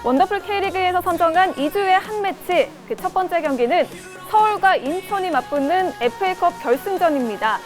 원더풀 K리그에서 선정한 2주의 한 매치, 그 첫 번째 경기는 서울과 인천이 맞붙는 FA컵 결승전입니다.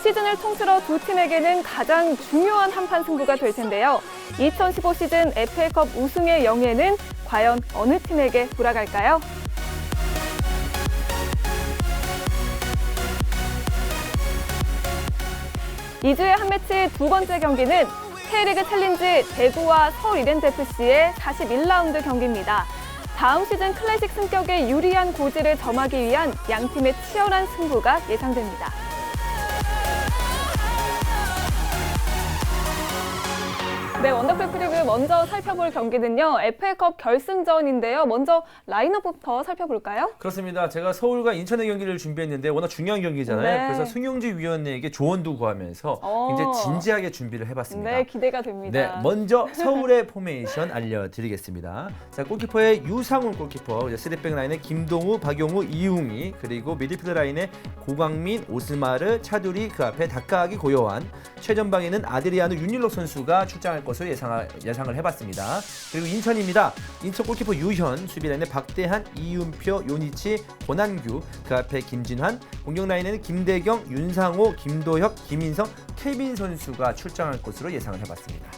시즌을 통틀어 두 팀에게는 가장 중요한 한판 승부가 될 텐데요. 2015 시즌 FA컵 우승의 영예는 과연 어느 팀에게 돌아갈까요? (2주의) 한 매치 두 번째 경기는 K리그 챌린지 대구와 서울 이랜드FC의 41라운드 경기입니다. 다음 시즌 클래식 승격에 유리한 고지를 점하기 위한 양 팀의 치열한 승부가 예상됩니다. 네, 원더풀 K리그 먼저 살펴볼 경기는요. FA컵 결승전인데요. 먼저 라인업부터 살펴볼까요? 그렇습니다. 제가 서울과 인천의 경기를 준비했는데 워낙 중요한 경기잖아요. 네. 그래서 승용지 위원에게 조언도 구하면서 굉장히 진지하게 준비를 해봤습니다. 네, 기대가 됩니다. 네, 먼저 서울의 포메이션 알려드리겠습니다. 자, 골키퍼의 유상훈 골키퍼, 3백 라인의 김동우, 박용우, 이웅희, 그리고 미드필더 라인의 고광민, 오스마르, 차두리, 그 앞에 다카하기 고요한, 최전방에는 아드리아누 윤일록 선수가 출장할 것으로 예상을 해봤습니다. 그리고 인천입니다. 인천 골키퍼 유현, 수비 라인에 박대한, 이윤표, 요니치, 권한규, 그 앞에 김진환, 공격 라인에는 김대경, 윤상호, 김도혁, 김인성, 케빈 선수가 출장할 것으로 예상을 해봤습니다.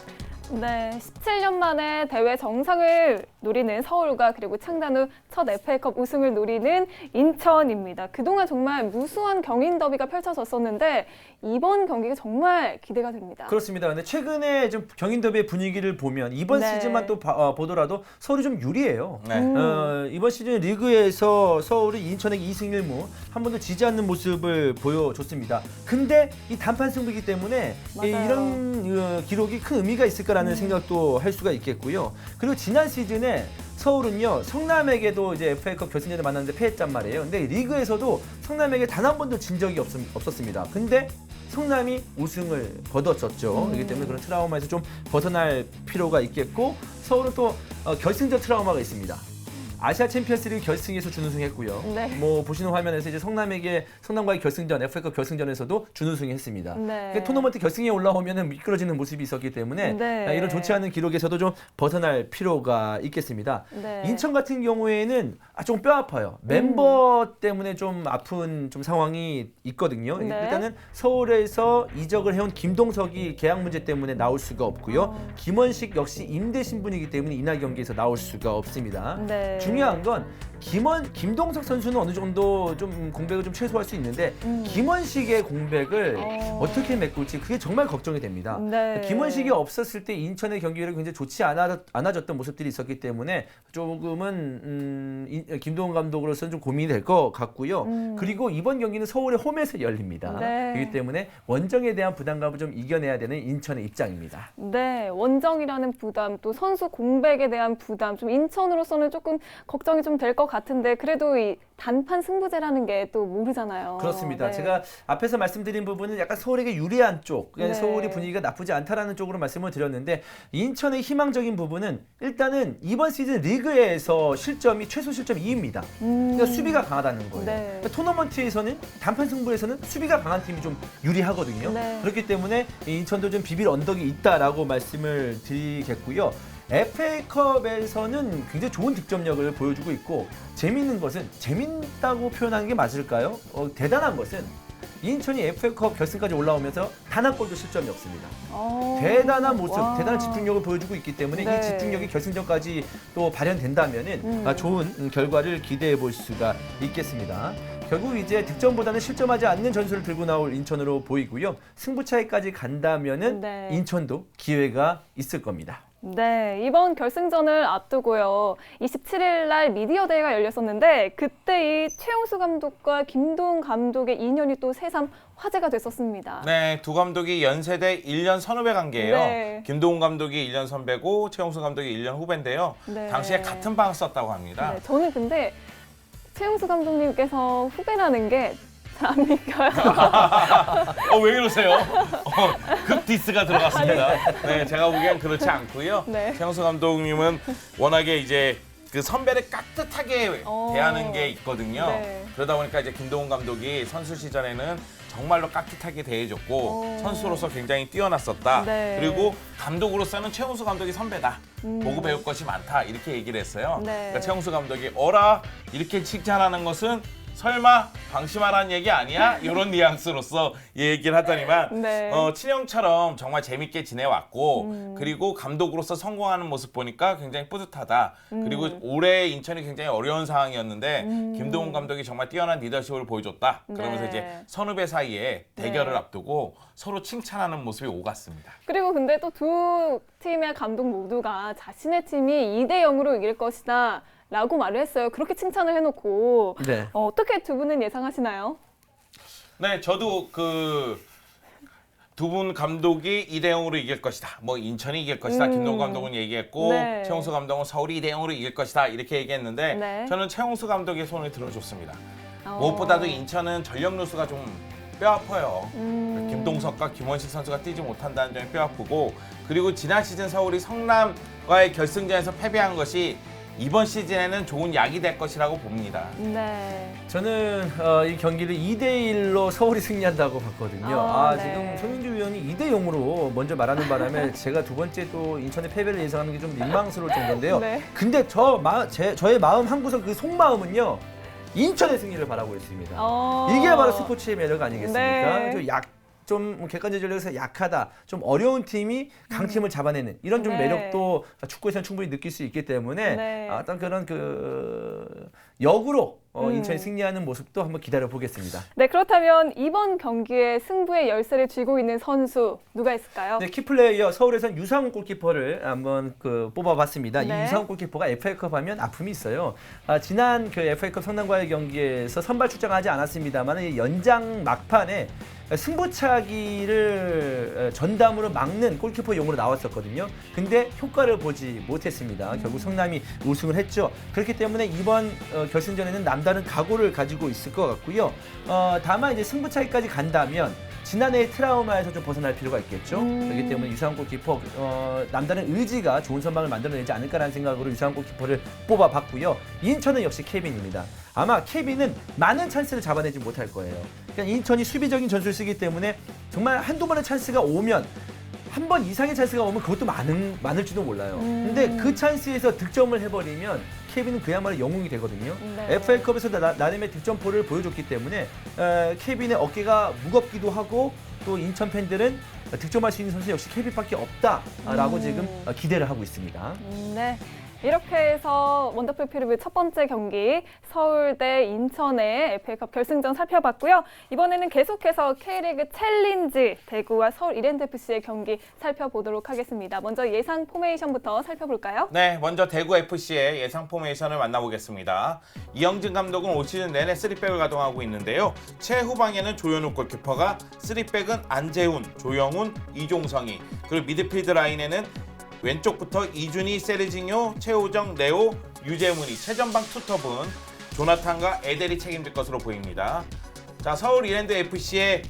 네, 17년 만에 대회 정상을 노리는 서울과 그리고 창단 후 첫 FA컵 우승을 노리는 인천입니다. 그동안 정말 무수한 경인 더비가 펼쳐졌었는데 이번 경기가 정말 기대가 됩니다. 그렇습니다. 근데 최근에 좀 경인 더비의 분위기를 보면 이번 네. 시즌만 또 보더라도 서울이 좀 유리해요. 네. 이번 시즌 리그에서 서울이 인천에게 2승 1무 한 번도 지지 않는 모습을 보여줬습니다. 근데 이 단판 승부이기 때문에 맞아요. 이런 기록이 큰 의미가 있을 거라는 생각도 할 수가 있겠고요. 그리고 지난 시즌에 서울은요, 성남에게도 이제 FA컵 결승전에 만났는데 패했단 말이에요. 근데 리그에서도 성남에게 단 한 번도 진 적이 없었습니다. 근데 성남이 우승을 거뒀었죠. 그렇기 때문에 그런 트라우마에서 좀 벗어날 필요가 있겠고, 서울은 또 결승전 트라우마가 있습니다. 아시아 챔피언스리그 결승에서 준우승했고요. 네. 뭐 보시는 화면에서 이제 성남과의 결승전, FA컵 결승전에서도 준우승했습니다. 네. 토너먼트 결승에 올라오면은 미끄러지는 모습이 있었기 때문에 네. 이런 좋지 않은 기록에서도 좀 벗어날 필요가 있겠습니다. 네. 인천 같은 경우에는 조금 뼈 아파요. 멤버 때문에 좀 아픈 좀 상황이 있거든요. 네. 일단은 서울에서 이적을 해온 김동석이 계약 문제 때문에 나올 수가 없고요. 김원식 역시 임대 신분이기 때문에 이날 경기에서 나올 수가 없습니다. 네. 중요한 건 김동석 선수는 어느 정도 좀 공백을 좀 최소화할 수 있는데 김원식의 공백을 어떻게 메꿀지 그게 정말 걱정이 됩니다. 네. 김원식이 없었을 때 인천의 경기력이 굉장히 좋지 않아졌던 모습들이 있었기 때문에 조금은 김동훈 감독으로서는 좀 고민이 될 것 같고요. 그리고 이번 경기는 서울의 홈에서 열립니다. 네. 그렇기 때문에 원정에 대한 부담감을 좀 이겨내야 되는 인천의 입장입니다. 네, 원정이라는 부담, 또 선수 공백에 대한 부담, 좀 인천으로서는 조금 걱정이 좀 될 것 같은데 그래도 이 단판 승부제라는 게 또 모르잖아요. 그렇습니다. 네. 제가 앞에서 말씀드린 부분은 약간 서울에게 유리한 쪽, 네. 서울이 분위기가 나쁘지 않다라는 쪽으로 말씀을 드렸는데 인천의 희망적인 부분은 일단은 이번 시즌 리그에서 최소 실점이 2입니다. 그러니까 수비가 강하다는 거예요. 네. 그러니까 토너먼트에서는 단판 승부에서는 수비가 강한 팀이 좀 유리하거든요. 네. 그렇기 때문에 인천도 좀 비빌 언덕이 있다라고 말씀을 드리겠고요. FA컵에서는 굉장히 좋은 득점력을 보여주고 있고 재밌는 것은 재밌다고 표현하는 게 맞을까요? 대단한 것은 인천이 FA컵 결승까지 올라오면서 단 한 골도 실점이 없습니다. 대단한 모습, 와. 대단한 집중력을 보여주고 있기 때문에 네. 이 집중력이 결승전까지 또 발현된다면은 좋은 결과를 기대해 볼 수가 있겠습니다. 결국 이제 득점보다는 실점하지 않는 전술을 들고 나올 인천으로 보이고요. 승부차이까지 간다면은 네. 인천도 기회가 있을 겁니다. 네, 이번 결승전을 앞두고요. 27일 날 미디어 대회가 열렸었는데 그때 이 최용수 감독과 김도훈 감독의 인연이 또 새삼 화제가 됐었습니다. 네, 두 감독이 연세대 1년 선후배 관계예요. 네. 김동훈 감독이 1년 선배고 최용수 감독이 1년 후배인데요. 네. 당시에 같은 방을 썼다고 합니다. 네, 저는 근데 최용수 감독님께서 후배라는 게 잘 안 믿겨요. 왜 그러세요? 급 디스가 들어갔습니다. 네, 제가 보기엔 그렇지 않고요. 네. 최용수 감독님은 워낙에 이제 그 선배를 깍듯하게 대하는 게 있거든요. 네. 그러다 보니까 이제 김동훈 감독이 선수 시절에는 정말로 깍듯하게 대해줬고 선수로서 굉장히 뛰어났었다. 네. 그리고 감독으로서는 최용수 감독이 선배다. 보고 배울 것이 많다. 이렇게 얘기를 했어요. 네. 그러니까 최용수 감독이 어라 이렇게 칭찬하는 것은 설마 방심하라는 얘기 아니야? 이런 뉘앙스로서 얘기를 하더니만 네. 친형처럼 정말 재밌게 지내왔고 그리고 감독으로서 성공하는 모습 보니까 굉장히 뿌듯하다. 그리고 올해 인천이 굉장히 어려운 상황이었는데 김동훈 감독이 정말 뛰어난 리더십을 보여줬다. 그러면서 네. 이제 선후배 사이에 대결을 네. 앞두고 서로 칭찬하는 모습이 오갔습니다. 그리고 근데 또 두 팀의 감독 모두가 자신의 팀이 2대 0으로 이길 것이다 라고 말을 했어요. 그렇게 칭찬을 해놓고 네. 어떻게 두 분은 예상하시나요? 네, 저도 그 두 분 감독이 2대 0으로 이길 것이다. 뭐 인천이 이길 것이다. 김동훈 감독은 얘기했고 네. 최용수 감독은 서울이 2대 0으로 이길 것이다. 이렇게 얘기했는데 네. 저는 최용수 감독의 손을 들어줬습니다. 무엇보다도 인천은 전력 누수가 좀 뼈아파요. 김동석과 김원식 선수가 뛰지 못한다는 점이 뼈아프고 그리고 지난 시즌 서울이 성남과의 결승전에서 패배한 것이 이번 시즌에는 좋은 약이 될 것이라고 봅니다. 네. 저는 이 경기를 2대1로 서울이 승리한다고 봤거든요. 네. 지금 손민주 위원이 2대0으로 먼저 말하는 바람에 제가 두 번째 또 인천의 패배를 예상하는 게 좀 민망스러울 정도인데요. 네. 근데 저의 마음 한구석 그 속마음은요. 인천의 승리를 바라고 있습니다. 이게 바로 스포츠의 매력 아니겠습니까? 네. 좀 객관적 전력에서 약하다, 좀 어려운 팀이 강팀을 잡아내는 이런 좀 네. 매력도 축구에서는 충분히 느낄 수 있기 때문에 네. 어떤 그런 역으로 인천이 승리하는 모습도 한번 기다려 보겠습니다. 네, 그렇다면 이번 경기에 승부의 열쇠를 쥐고 있는 선수 누가 있을까요? 네, 키플레이어 서울에선 유상훈 골키퍼를 한번 뽑아봤습니다. 네. 이 유상훈 골키퍼가 FA컵 하면 아픔이 있어요. 지난 그 FA컵 성남과의 경기에서 선발 출장하지 않았습니다만 연장 막판에 승부차기를 전담으로 막는 골키퍼용으로 나왔었거든요. 근데 효과를 보지 못했습니다. 결국 성남이 우승을 했죠. 그렇기 때문에 이번 결승전에는 남다른 각오를 가지고 있을 것 같고요. 다만 이제 승부차기까지 간다면 지난해의 트라우마에서 좀 벗어날 필요가 있겠죠. 그렇기 때문에 유상훈 골키퍼 남다른 의지가 좋은 선방을 만들어내지 않을까라는 생각으로 유상훈 골키퍼를 뽑아봤고요. 인천은 역시 케빈입니다. 아마 케빈은 많은 찬스를 잡아내지 못할 거예요. 그러니까 인천이 수비적인 전술을 쓰기 때문에 정말 한두 번의 찬스가 오면 한 번 이상의 찬스가 오면 그것도 많을지도 몰라요. 근데 그 찬스에서 득점을 해버리면 케빈은 그야말로 영웅이 되거든요. 네. FA컵에서 나름의 득점포를 보여줬기 때문에 케빈의 어깨가 무겁기도 하고 또 인천 팬들은 득점할 수 있는 선수 역시 케빈밖에 없다라고 지금 기대를 하고 있습니다. 네. 이렇게 해서 원더풀 피리뷰 첫 번째 경기 서울 대 인천의 FA컵 결승전 살펴봤고요. 이번에는 계속해서 K리그 챌린지 대구와 서울 이랜드FC의 경기 살펴보도록 하겠습니다. 먼저 예상 포메이션부터 살펴볼까요? 네, 먼저 대구 FC의 예상 포메이션을 만나보겠습니다. 이영진 감독은 올 시즌 내내 3백을 가동하고 있는데요. 최후방에는 조현욱 골키퍼가 3백은 안재훈, 조영훈, 이종성이 그리고 미드필드 라인에는 왼쪽부터 이준희, 세르징요, 최호정, 레오, 유재문이 최전방 투톱은 조나탄과 에델이 책임질 것으로 보입니다. 자, 서울 이랜드 FC의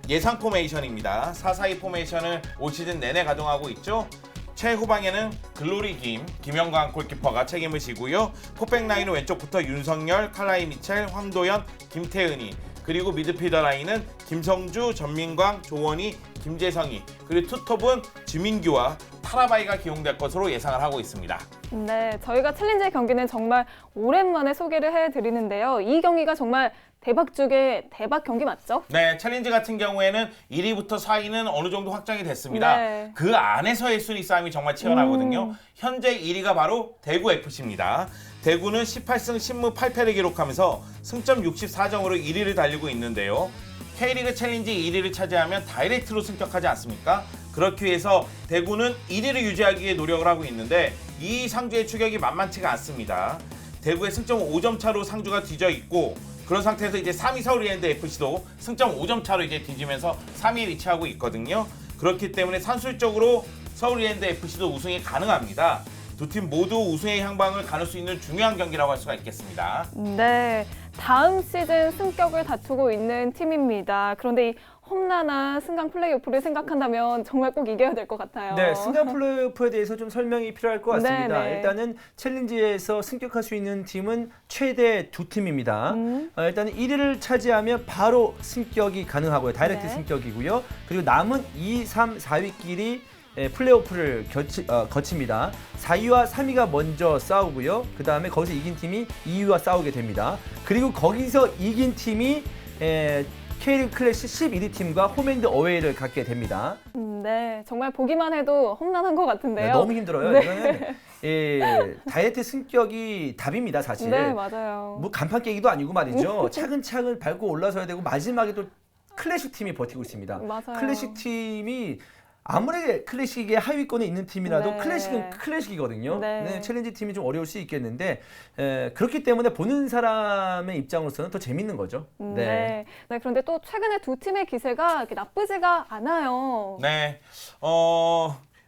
예상 포메이션입니다. 4-4-2 포메이션을 올 시즌 내내 가동하고 있죠. 최후방에는 글로리 김영광 골키퍼가 책임을 지고요. 포백 라인은 왼쪽부터 윤석열, 칼라이 미첼, 황도현, 김태은이 그리고 미드필더 라인은 김성주, 전민광, 조원희, 김재성이 그리고 투톱은 주민규와 타라바이가 기용될 것으로 예상을 하고 있습니다. 네, 저희가 챌린지 경기는 정말 오랜만에 소개를 해드리는데요. 이 경기가 정말 대박 중에 대박 경기 맞죠? 네, 챌린지 같은 경우에는 1위부터 4위는 어느 정도 확정이 됐습니다. 네. 그 안에서의 순위 싸움이 정말 치열하거든요. 현재 1위가 바로 대구 FC입니다. 대구는 18승 10무 8패를 기록하면서 승점 64점으로 1위를 달리고 있는데요. K리그 챌린지 1위를 차지하면 다이렉트로 승격하지 않습니까? 그렇기 위해서 대구는 1위를 유지하기 위해 노력을 하고 있는데 이 상주의 추격이 만만치가 않습니다. 대구의 승점 5점 차로 상주가 뒤져 있고 그런 상태에서 이제 3위 서울 이랜드 FC도 승점 5점 차로 이제 뒤지면서 3위에 위치하고 있거든요. 그렇기 때문에 산술적으로 서울 이랜드 FC도 우승이 가능합니다. 두 팀 모두 우승의 향방을 가눌 수 있는 중요한 경기라고 할 수가 있겠습니다. 네, 다음 시즌 승격을 다투고 있는 팀입니다. 그런데 이 험난한 승강 플레이오프를 생각한다면 정말 꼭 이겨야 될 것 같아요. 네, 승강 플레이오프에 대해서 좀 설명이 필요할 것 같습니다. 네네. 일단은 챌린지에서 승격할 수 있는 팀은 최대 2팀입니다. 일단 1위를 차지하면 바로 승격이 가능하고요. 다이렉트 네. 승격이고요. 그리고 남은 2, 3, 4위끼리 플레이오프를 거칩니다. 4위와 3위가 먼저 싸우고요. 그 다음에 거기서 이긴 팀이 2위와 싸우게 됩니다. 그리고 거기서 이긴 팀이 K리그 클래식 11위 팀과 홈앤드 어웨이를 갖게 됩니다. 네, 정말 보기만 해도 험난한 것 같은데요. 네, 너무 힘들어요. 네. 이거는 다이렉트 승격이 답입니다, 사실. 네, 맞아요. 뭐 간판 깨기도 아니고 말이죠. 차근차근 밟고 올라서야 되고 마지막에 또 클래식 팀이 버티고 있습니다. 맞아요. 클래식 팀이 아무리 클래식의 하위권에 있는 팀이라도 네. 클래식은 클래식이거든요. 네. 네, 챌린지 팀이 좀 어려울 수 있겠는데 그렇기 때문에 보는 사람의 입장으로서는 더 재밌는 거죠. 네. 네, 그런데 또 최근에 두 팀의 기세가 이렇게 나쁘지가 않아요. 네,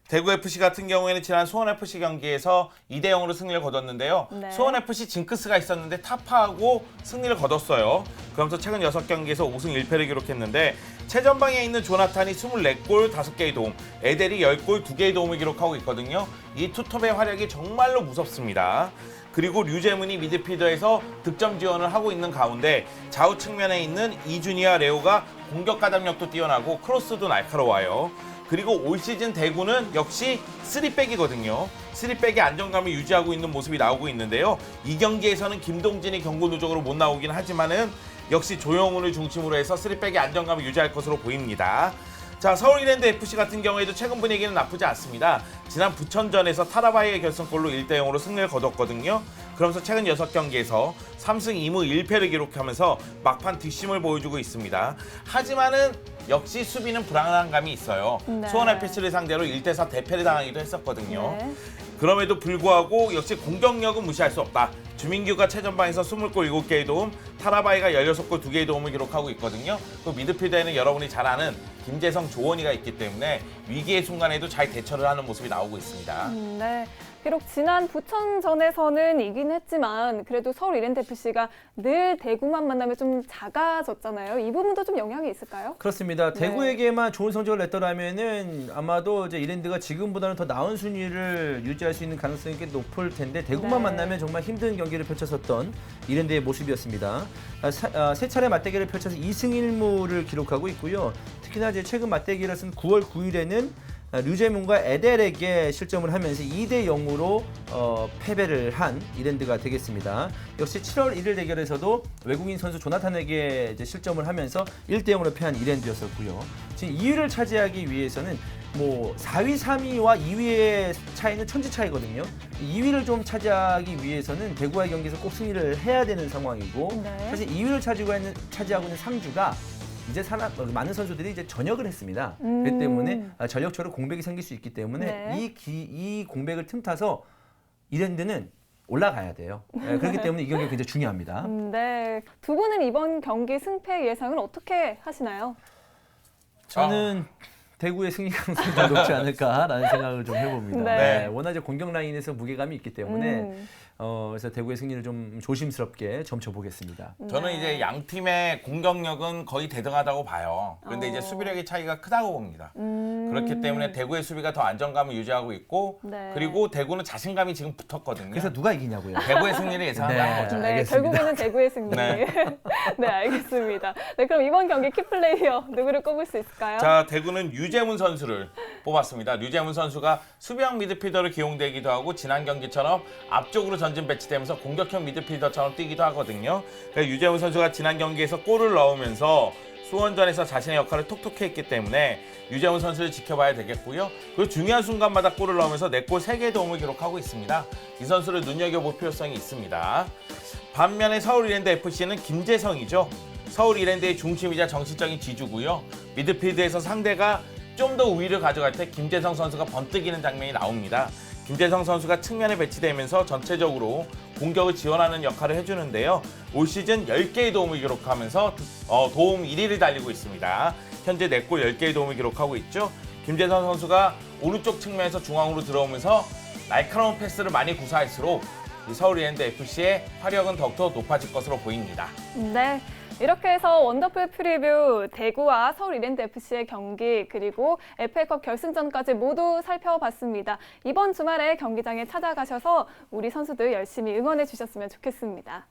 대구FC 같은 경우에는 지난 수원FC 경기에서 2대 0으로 승리를 거뒀는데요. 네. 수원FC 징크스가 있었는데 타파하고 승리를 거뒀어요. 그러면서 최근 6경기에서 5승 1패를 기록했는데 최전방에 있는 조나탄이 24골 5개의 도움, 에델이 10골 2개의 도움을 기록하고 있거든요. 이 투톱의 활약이 정말로 무섭습니다. 그리고 류재문이 미드필더에서 득점 지원을 하고 있는 가운데 좌우 측면에 있는 이준희와 레오가 공격 가담력도 뛰어나고 크로스도 날카로워요. 그리고 올 시즌 대구는 역시 3백이거든요. 3백의 안정감을 유지하고 있는 모습이 나오고 있는데요. 이 경기에서는 김동진이 경고 누적으로 못 나오긴 하지만은 역시 조영훈을 중심으로 해서 3백의 안정감을 유지할 것으로 보입니다. 자, 서울 이랜드 FC 같은 경우에도 최근 분위기는 나쁘지 않습니다. 지난 부천전에서 타라바이의 결승골로 1대 0으로 승리를 거뒀거든요. 그러면서 최근 6경기에서 3승 2무 1패를 기록하면서 막판 뒷심을 보여주고 있습니다. 하지만은 역시 수비는 불안한 감이 있어요. 네. 수원 FC를 상대로 1대 4 대패를 당하기도 했었거든요. 네. 그럼에도 불구하고 역시 공격력은 무시할 수 없다. 주민규가 최전방에서 20골 7개의 도움, 타라바이가 16골 2개의 도움을 기록하고 있거든요. 또 미드필더에는 여러분이 잘 아는 김재성, 조원희가 있기 때문에 위기의 순간에도 잘 대처를 하는 모습이 나오고 있습니다. 네. 비록 지난 부천전에서는 이긴 했지만 그래도 서울 이랜드FC가 늘 대구만 만나면 좀 작아졌잖아요. 이 부분도 좀 영향이 있을까요? 그렇습니다. 네. 대구에게만 좋은 성적을 냈더라면은 아마도 이제 이랜드가 지금보다는 더 나은 순위를 유지할 수 있는 가능성이 꽤 높을 텐데 대구만 네. 만나면 정말 힘든 경기를 펼쳤었던 이랜드의 모습이었습니다. 세 차례 맞대결을 펼쳐서 2승 1무를 기록하고 있고요. 특히나 이제 최근 맞대결에서는 9월 9일에는 류재문과 에델에게 실점을 하면서 2대 0으로 패배를 한 이랜드가 되겠습니다. 역시 7월 1일 대결에서도 외국인 선수 조나탄에게 이제 실점을 하면서 1대 0으로 패한 이랜드였었고요. 지금 2위를 차지하기 위해서는 뭐 4위, 3위와 2위의 차이는 천지 차이거든요. 2위를 좀 차지하기 위해서는 대구와의 경기에서 꼭 승리를 해야 되는 상황이고 네. 사실 2위를 차지하고 있는 상주가 이제 많은 선수들이 이제 전역을 했습니다. 그렇기 때문에 전력적으로 공백이 생길 수 있기 때문에 네. 이 공백을 틈타서 이랜드는 올라가야 돼요. 그렇기 때문에 이 경기가 굉장히 중요합니다. 네. 두 분은 이번 경기 승패 예상을 어떻게 하시나요? 저는 대구의 승리 가능성이 더 높지 않을까라는 생각을 좀 해봅니다. 네. 워낙 이제 공격 라인에서 무게감이 있기 때문에 그래서 대구의 승리를 좀 조심스럽게 점쳐보겠습니다. 저는 이제 양 팀의 공격력은 거의 대등하다고 봐요. 그런데 이제 어. 수비력의 차이가 크다고 봅니다. 그렇기 때문에 대구의 수비가 더 안정감을 유지하고 있고 네. 그리고 대구는 자신감이 지금 붙었거든요. 그래서 누가 이기냐고요? 대구의 승리를 예상한다는 거죠. 네, 알겠습니다. 결국에는 대구의 승리. 네. 네, 알겠습니다. 네, 그럼 이번 경기 키플레이어 누구를 꼽을 수 있을까요? 자, 대구는 류재문 선수를 뽑았습니다. 류재문 선수가 수비형 미드필더로 기용되기도 하고 지난 경기처럼 앞쪽으로 전진 배치되면서 공격형 미드필더처럼 뛰기도 하거든요. 그러니까 유재문 선수가 지난 경기에서 골을 넣으면서 수원전에서 자신의 역할을 톡톡히 했기 때문에 유재문 선수를 지켜봐야 되겠고요. 그리고 중요한 순간마다 골을 넣으면서 4골 3개의 도움을 기록하고 있습니다. 이 선수를 눈여겨볼 필요성이 있습니다. 반면에 서울 이랜드 FC는 김재성이죠. 서울 이랜드의 중심이자 정신적인 지주고요. 미드필드에서 상대가 좀 더 우위를 가져갈 때 김재성 선수가 번뜩이는 장면이 나옵니다. 김재성 선수가 측면에 배치되면서 전체적으로 공격을 지원하는 역할을 해주는데요. 올 시즌 10개의 도움을 기록하면서 도움 1위를 달리고 있습니다. 현재 4골 10개의 도움을 기록하고 있죠. 김재성 선수가 오른쪽 측면에서 중앙으로 들어오면서 날카로운 패스를 많이 구사할수록 이 서울 이랜드 FC의 화력은 더욱더 높아질 것으로 보입니다. 네. 이렇게 해서 원더풀 프리뷰 대구와 서울 이랜드FC의 경기 그리고 FA컵 결승전까지 모두 살펴봤습니다. 이번 주말에 경기장에 찾아가셔서 우리 선수들 열심히 응원해 주셨으면 좋겠습니다.